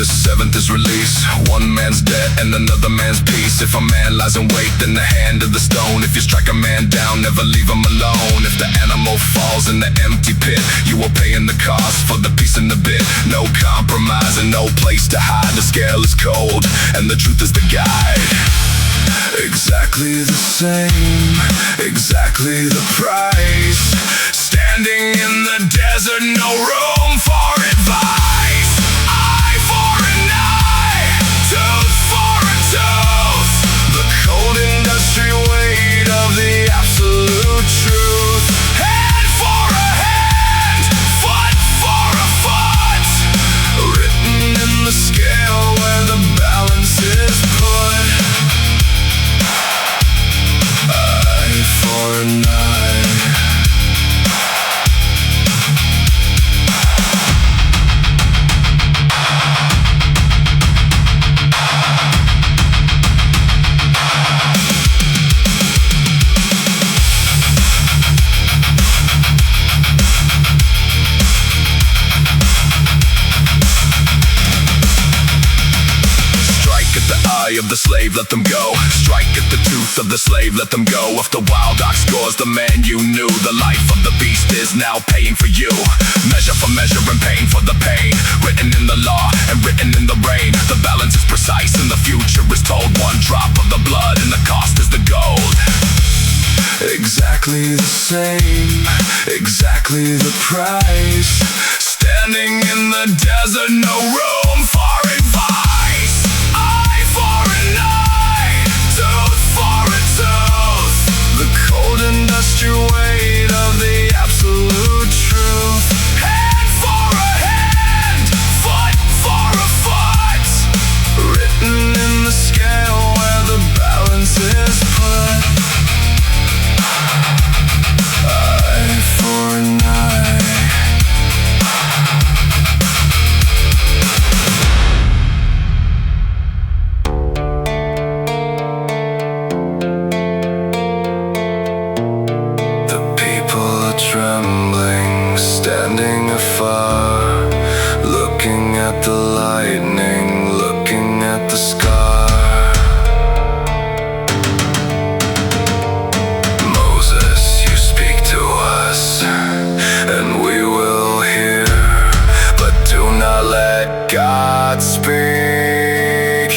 The seventh is release. One man's debt and another man's peace. If a man lies in wait, then the hand of the stone. If you strike a man down, never leave him alone. If the animal falls in the empty pit, you are paying the cost for the piece in the bit. No compromise and no place to hide. The scale is cold and the truth is the guide. Exactly the same, exactly the price. Standing in the desert, no room for advice. Eye for an eye, tooth for a tooth. The cold industry weight of the absolute truth. Hand for a hand, foot for a foot. Written in the scale where the balance is put. Eye for an eye. Of the slave, let them go. Strike at the tooth of the slave, let them go. If the wild ox scores the man you knew, the life of the beast is now paying for you. Measure for measure and pain for the pain. Written in the law and written in the rain. The balance is precise and the future is told. One drop of the blood and the cost is the gold. Exactly the same, exactly the price. Standing in the desert, no room for advice. Eye for an eye, tooth for a tooth. The cold industry weight of the absolute truth. Hand for a hand, foot for a foot. Written in the scale where the balance is put. Eye for an eye. Trembling, standing afar, looking at the lightning, looking at the scar. Moses, you speak to us, and we will hear, but do not let God speak.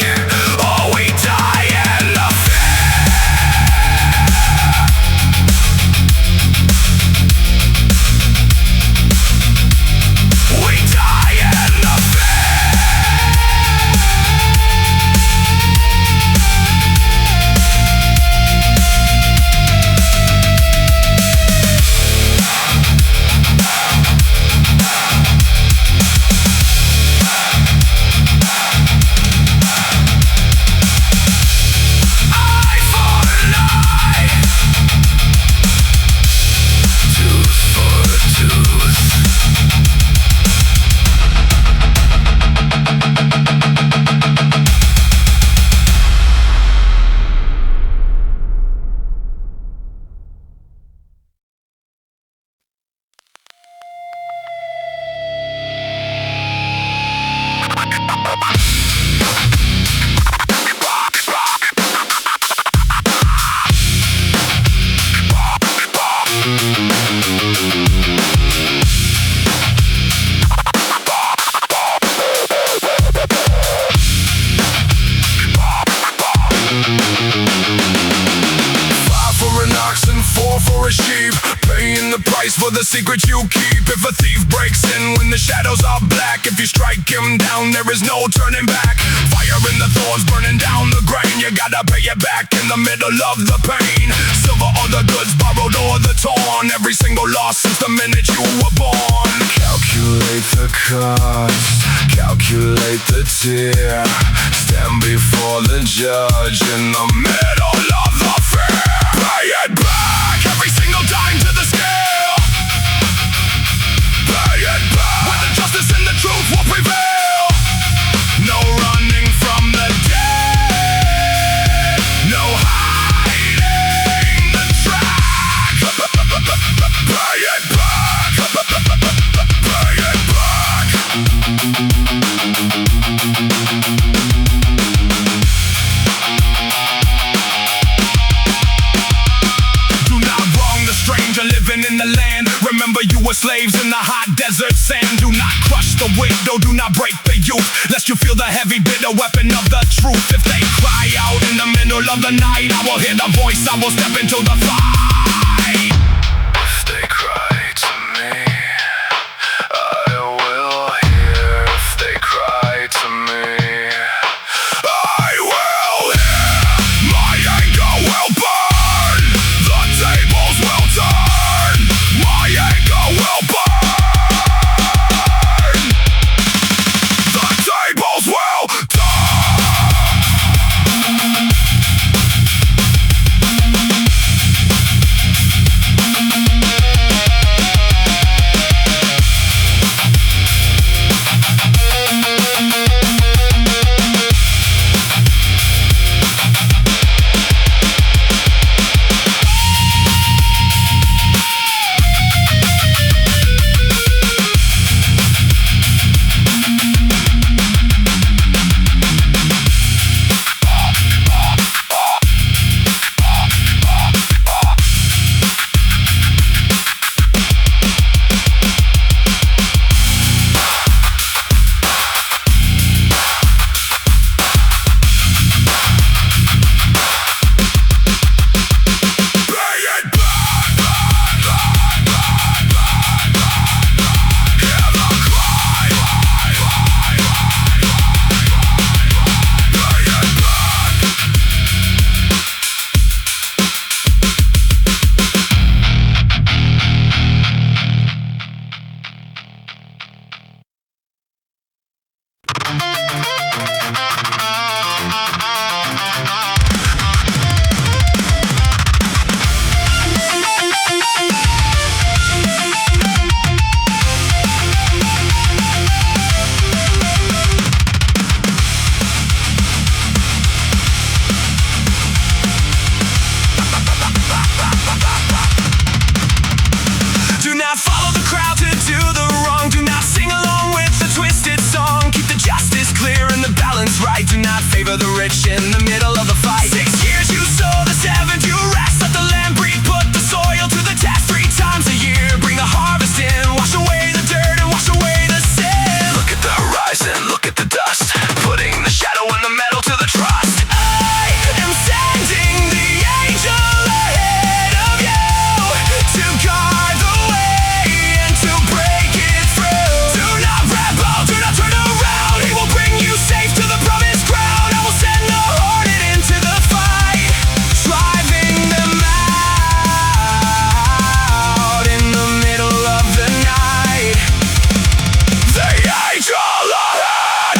Oh, we die in the a sheep, paying the price for the secret you keep. If a thief breaks in when the shadows are black, if you strike him down, there is no turning back. Fire in the thorns, burning down the grain. You gotta pay it back in the middle of the pain. Silver or the goods borrowed or the torn, every single loss since the minute you were born. Calculate the cost, calculate the tear. Stand before the judge in the middle of the fair. Pay it back, every single dime to the scale. Pay it back, where the justice and the truth will prevail. No running from the dead, no hiding the track. Pay it back, pay it back. slaves in the hot desert sand. Do not crush the widow, do not break the youth, lest you feel the heavy bitter weapon of the truth. If they cry out in the middle of the night, I will hear the voice, I will step into the fight. If they cry to me, I will hear. If they cry to me, I will hear. My anger will burn, the tables will turn. My anger will burn, the tables will turn. Favor the rich in the middle of the fight. 6 years you sow, the 7th you rest. Let the land breathe, put the soil to the test. 3 times a year, bring the harvest in. Wash away the dirt and wash away the sin. Look at the horizon, look at the dust, putting the shadow and the metal to the trust. I am sending the angel ahead of you to guard the way and to break it through. Do not rebel, do not turn around. He will bring you safe to the promised ground. Send the hornet into the fight, driving them out in the middle of the night. The angel ahead.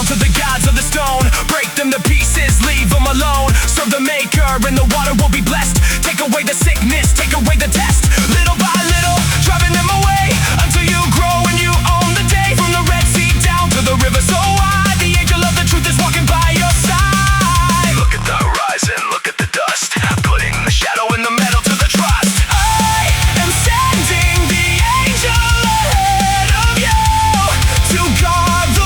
To the gods of the stone, break them to pieces, leave them alone. Serve the maker and the water will be blessed. Take away the sickness, take away the test. Little by little, driving them away, until you grow and you own the day. From the Red Sea down to the river so wide, the angel of the truth is walking by your side. Look at the horizon, look at the dust, putting the shadow and the metal to the trust. I am sending the angel ahead of you to guard the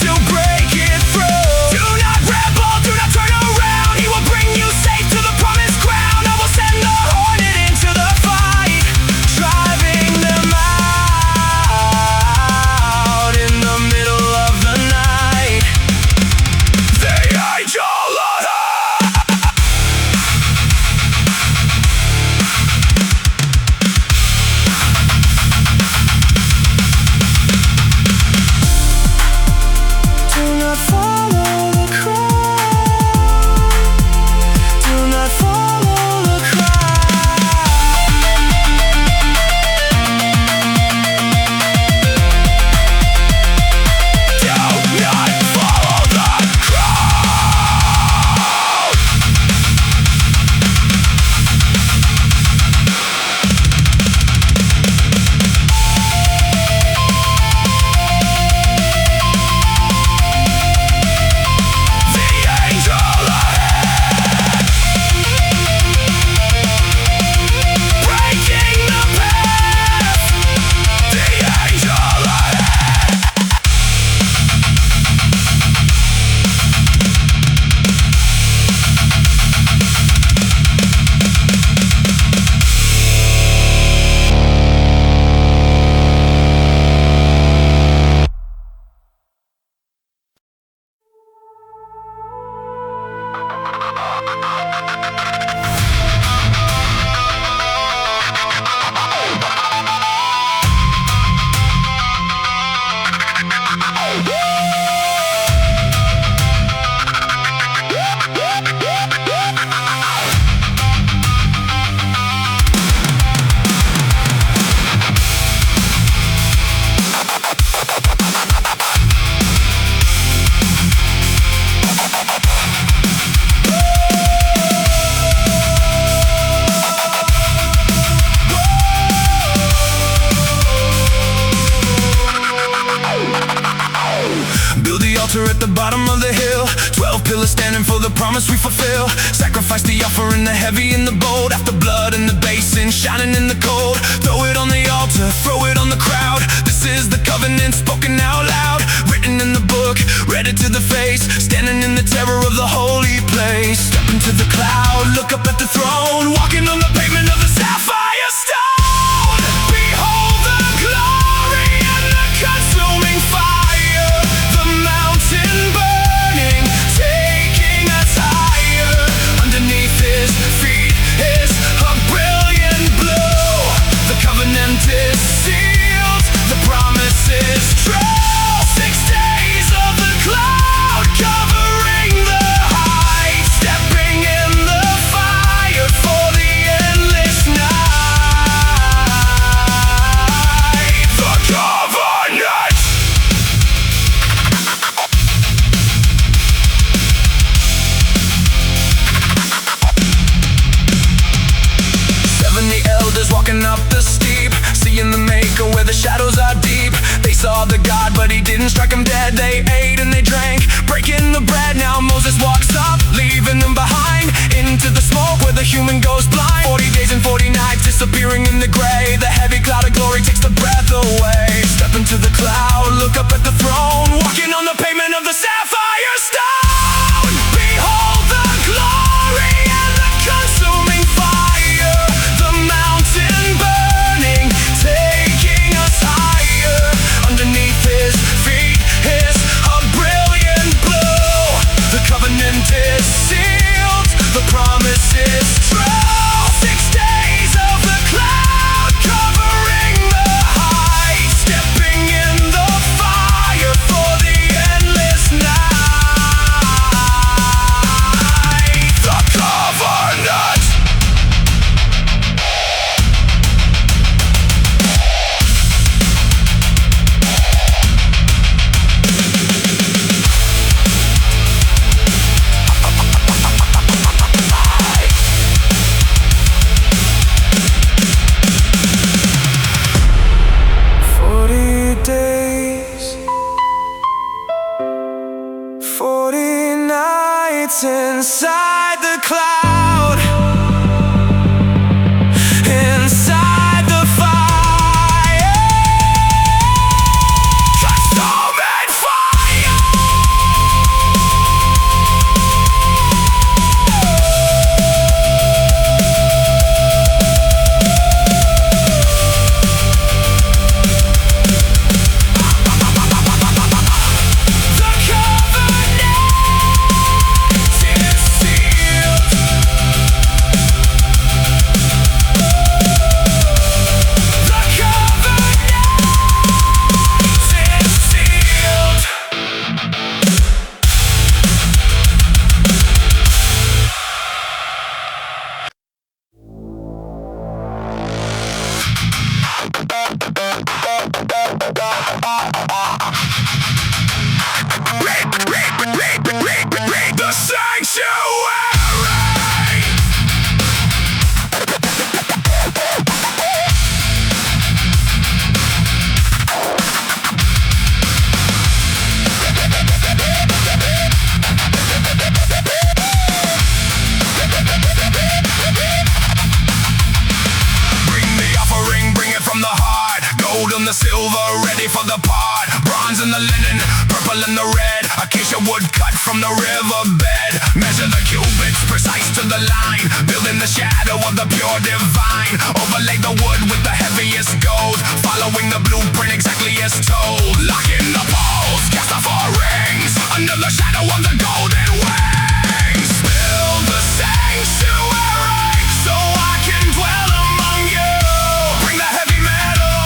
to break it through. Do not rebel, do not turn around. He will bring you safe to the promised ground. I will send the hornet the bottom of the hill. 12 pillars standing for the promise we fulfill. Sacrifice the offering, the heavy and the bold. After blood in the basin, shining in the cold. Throw it on the altar, throw it on the crowd. This is the covenant spoken out loud. Written in the book, read it to the face. Standing in the terror of the holy place. Step into the cloud, look up at the throne. Walking on the pavement of the sapphire stone. Behold the glory and the consuming fire. The mountain burning, taking us higher. Underneath his feet is a brilliant blue. The covenant is sealed, the promise is true. 6 days of the cloud covering the heights. Stepping in the fire for the endless night. The covenant. 70 elders walking up the steep, seeing the maker where the shadows are deep. They saw the God, but he didn't strike them dead. They ate and they drank, breaking the bread. Now Moses walks up, leaving them behind, into the smoke where the human goes blind. 40 days and 40 nights, disappearing in the gray. The heavy cloud of glory takes the breath away. Step into the cloud, look up at the throne. Walking on the pavement of the sapphire stone. Behold the glory and the consuming fire. The mountain burning, taking us higher. Underneath his feet is a brilliant blue. The covenant is sealed, the promise is true. 6 days of the cloud covering the heights. Stepping in the fire for the endless night. The covenant. Inside the cloud, inside the fire, consuming fire. The covenant is sealed. The covenant is sealed. The sanctuary. Bring the offering, bring it from the heart. Gold and the silver, ready for the pot. Bronze and the linen, purple and the red. Acacia wood cut from the riverbed. Measure the cubits, precise to the line. Building the shadow of the pure divine. Overlay the wood with the heaviest gold. Following the blueprint exactly as told. Lock in the poles, cast off our rings. Under the shadow of the golden wings. Build the sanctuary so I can dwell among you. Bring the heavy metal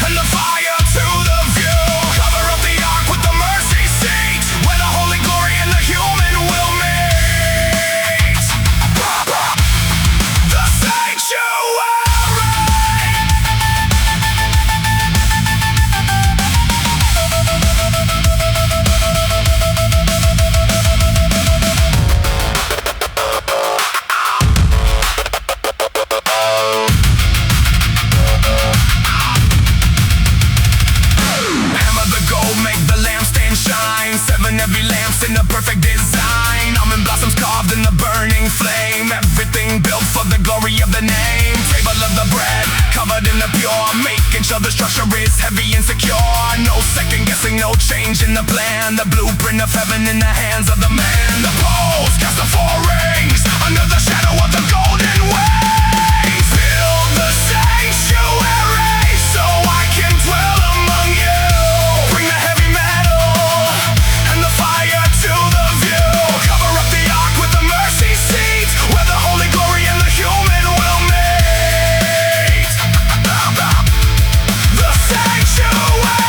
and the fire to the view. Cover up the ark with the mercy seat, where the holy glory and the human will meet. The sanctuary. in the perfect design. Almond blossoms carved in the burning flame. Everything built for the glory of the name. Table of the bread, covered in the pure, making sure the structure is heavy and secure. No second guessing, no change in the plan. The blueprint of heaven in the hands of the man. The poles cast the four rings under the shadow of the golden waves. Build the sanctuary so I can dwell among you. Bring the heavy metal and the fire to the view. Cover up the ark with the mercy seat, where the holy glory and the human will meet. The sanctuary.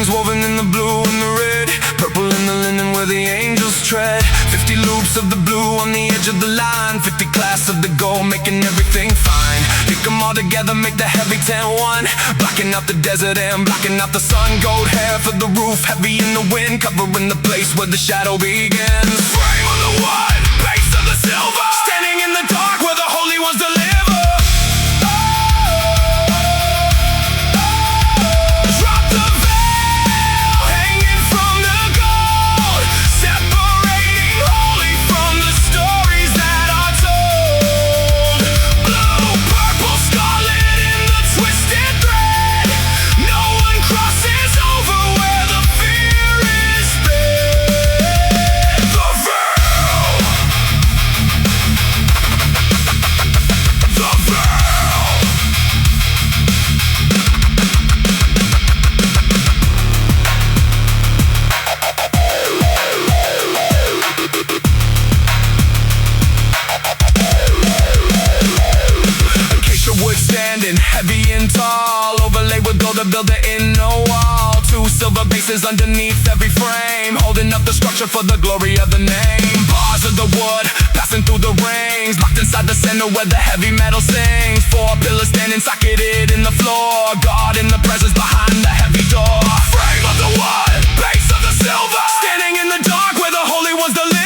Woven in the blue and the red, purple in the linen where the angels tread. 50 loops of the blue on the edge of the line, 50 clasps of the gold, making everything fine. Pick them all together, make the heavy tent one, blocking out the desert and blocking out the sun. Gold hair for the roof, heavy in the wind, covering the place where the shadow begins. Frame of the wood, base of the silver, standing in the dark where the holy ones deliver. Heavy and tall, overlaid with gold to build the inner wall. 2 silver bases underneath every frame, holding up the structure for the glory of the name. Bars of the wood, passing through the rings, locked inside the center where the heavy metal sings. 4 pillars standing socketed in the floor, God in the presence behind the heavy door. Frame of the wood, base of the silver, standing in the dark where the holy ones deliver.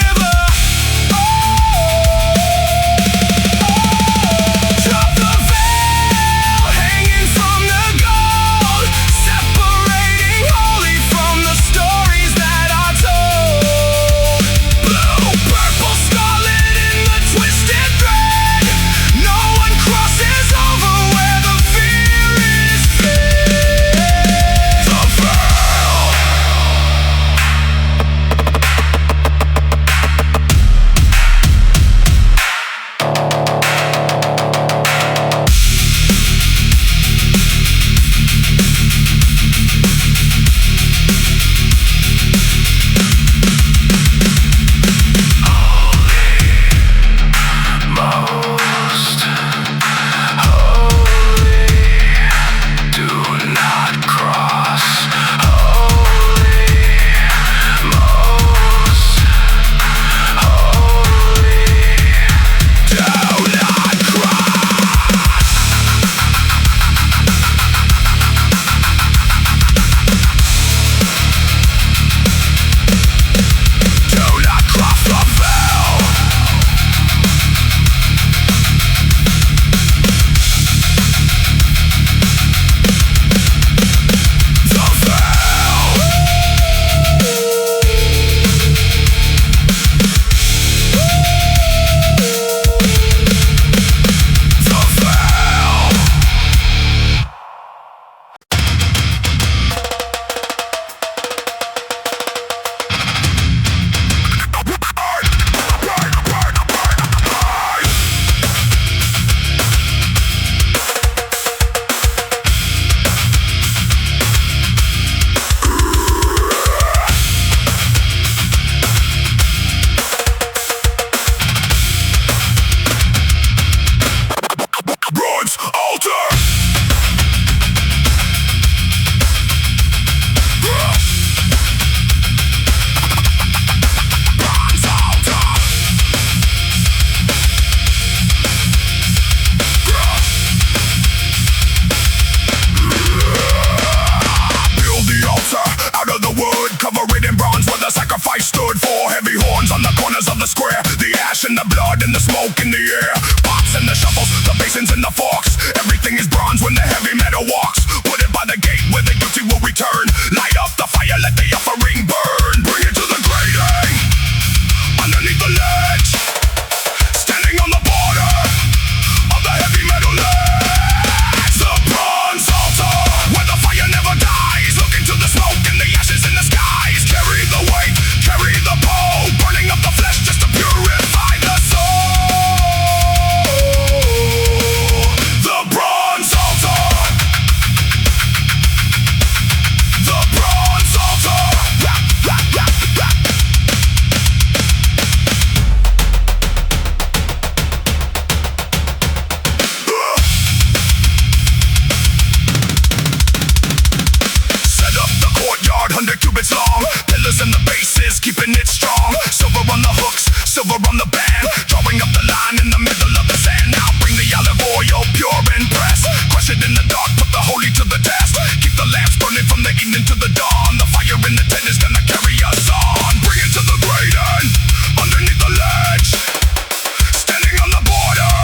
smoke in the air. Pots and the shovels, the basins and the forks. Everything is bronze when the heavy metal walks. Put it by the gate where the guilty will return. Light up the fire, let the offering burn. Bring it to the grating, underneath the ledge. Standing on the border of the heavy metal ledge. The bronze altar, where the fire never dies. Look into the smoke and the ashes in the skies. Carry the weight, carry the pole. Burning up the flesh just to purify the soul. The bronze altar. The bronze altar. Rap, rap, rap, rap. Set up the courtyard, 100 cubits long. Pillars and the bases, keeping it strong. Silver on the hooks, silver on the band. Drawing up the line in the middle of the sand. Now bring the olive oil, pure and pressed. Crush it in the dark, put the holy to the test. Keep the lamps burning from the evening to the dawn. The fire in the tent is gonna carry us on. Bring it to the great end, underneath the ledge. Standing on the border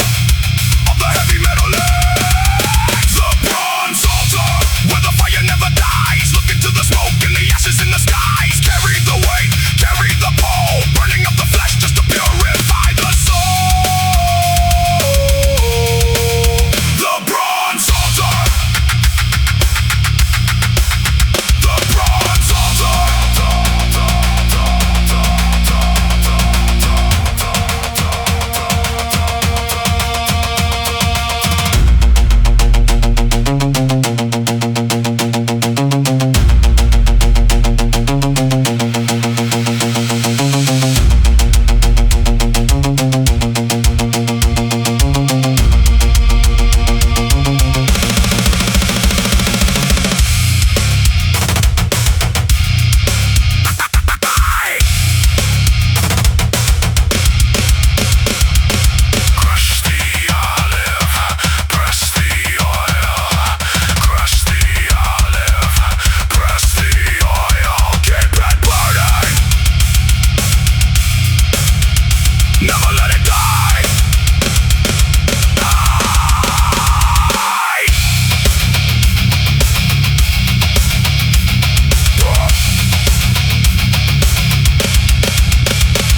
of the heavy metal ledge. The bronze altar, where the fire never dies. Look into the smoke and the ashes in the skies. Carry the weight, carry the pole. Burning up the flesh just to purify the soul. The bronze altar. The bronze altar. Never let it die.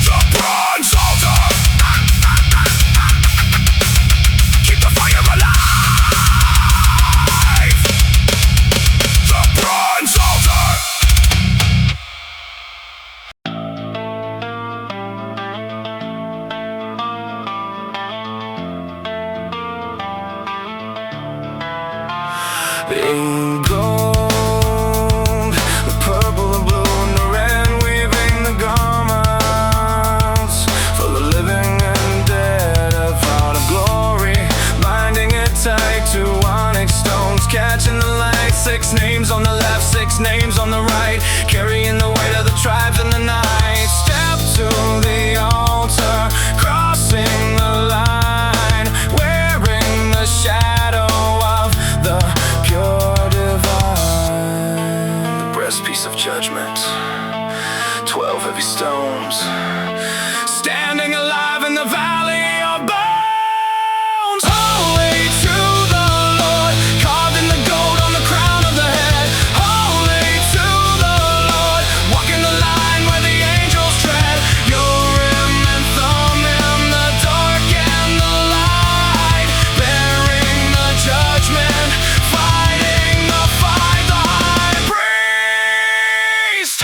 The bronze altar. Keep the fire alive. The bronze altar. In gold, the purple and blue and the red, weaving the garments for the living and dead, a vow of glory, binding it tight to onyx stones, catching the light. 6 names on the left, 6 names on the right, carrying the weight of the tribes in the night. Step to the altar, crossing the line, wearing the shadow of the pure divine. The breastpiece of judgment, 12 heavy stones, standing alive in the valley of bones. Holy to the Lord, carved in the gold on the crown of the head. Holy to the Lord, walking the line where the angels tread. Urim and Thummim, the dark and the light, bearing the judgment, fighting the fight, the high priest.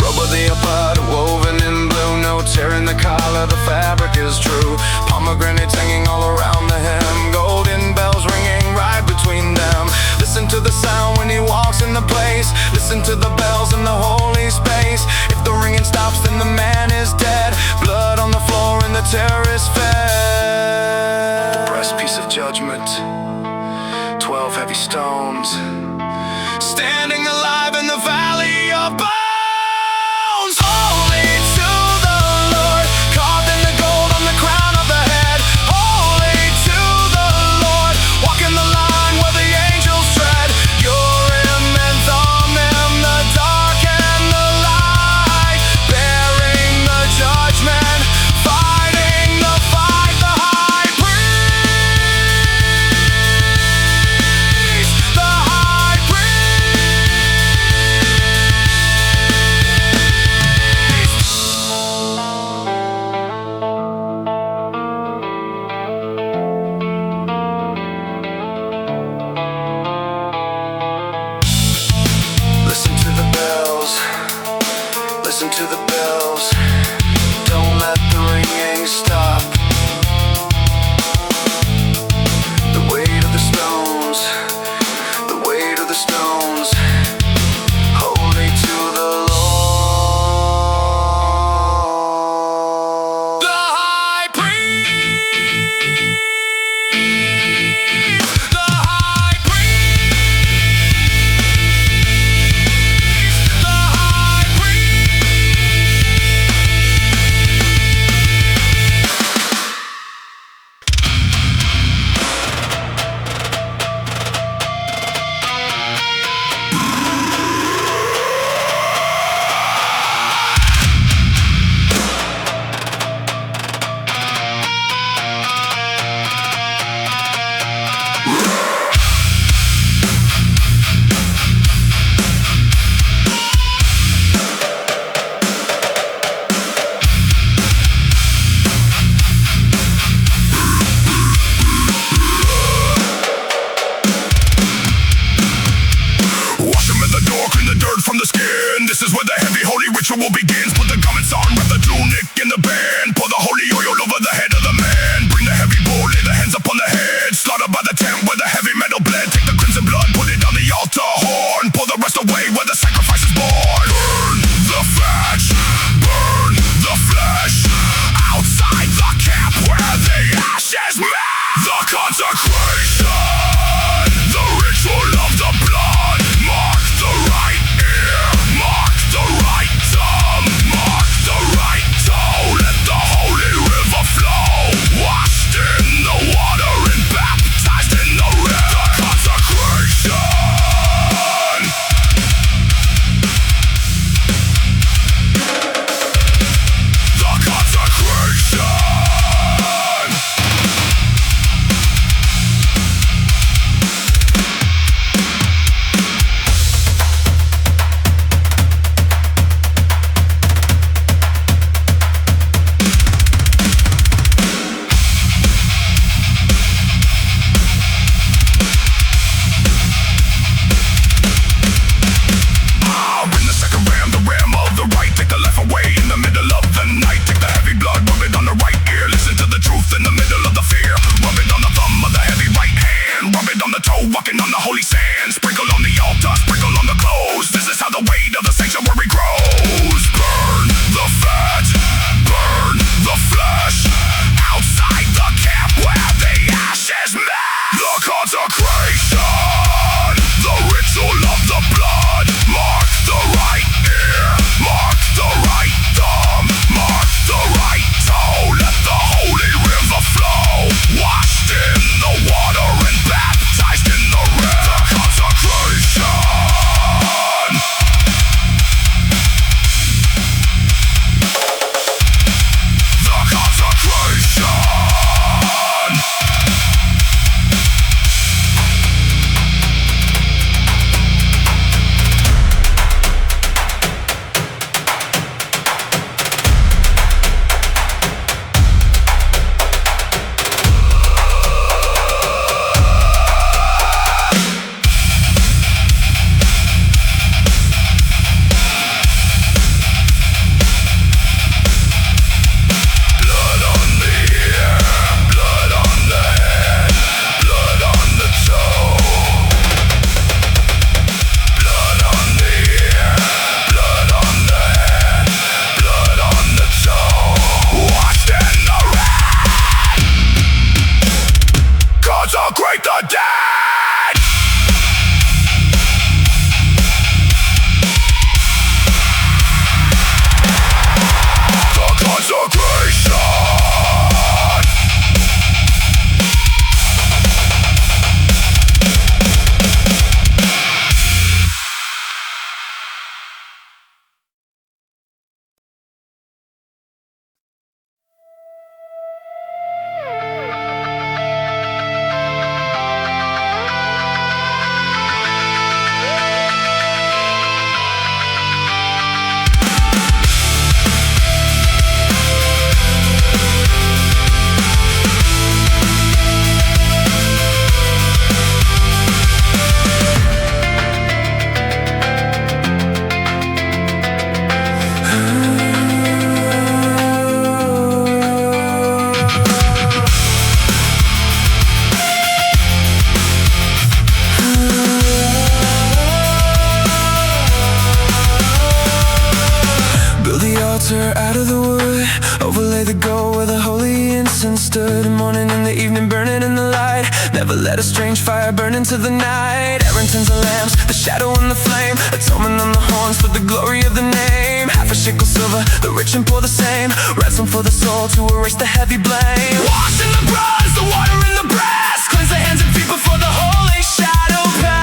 Rubber the apart, woven in blue, no tear in the collar, the fabric is true. Pomegranates hanging all around the hem, golden bells ringing right between them. Listen to the sound when he walks in the place. Listen to the bells in the holy space. If the ringing stops, then the man is dead. Blood on the floor and the terror is fed. Breastpiece of judgment, 12 heavy stones, standing alive in the valley of bones. Holy to the Lord, carved in the gold on the crown of the head. Holy to the Lord, walking the line where the angels fire burn into the night. Errands and lamps, the shadow and the flame, atonement on the horns for the glory of the name. Half a shekel silver, the rich and poor the same, ransom for the soul to erase the heavy blame. Wash in the bronze, the water in the brass, cleanse the hands and feet before the holy shadow pass.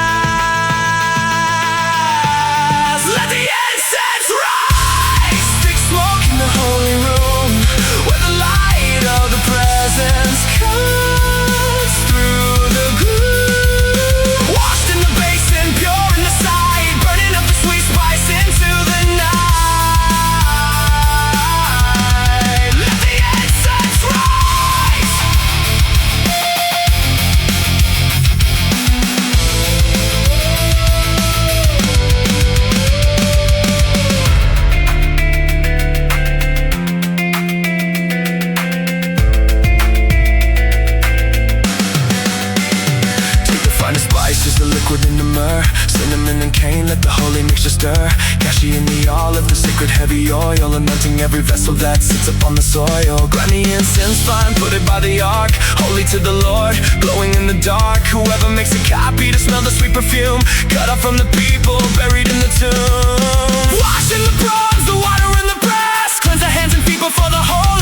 Let the incense rise, thick smoke in the holy room, where the light of the presence cuts through the gloom. Washed in the basin, pure in the sight, burning up the sweet spice into the night. Let the incense rise. Take the finest spices, the liquid in the myrrh, cinnamon and cane, let the holy mixture stir. Cassia in the olive, the sacred heavy oil, anointing every vessel that sits upon the soil. Grind the incense fine, put it by the ark, holy to the Lord, glowing in the dark. Whoever makes a copy to smell the sweet perfume, cut off from the people, buried in the tomb. Wash in the bronze, the water in the brass, cleanse the hands and feet before the holy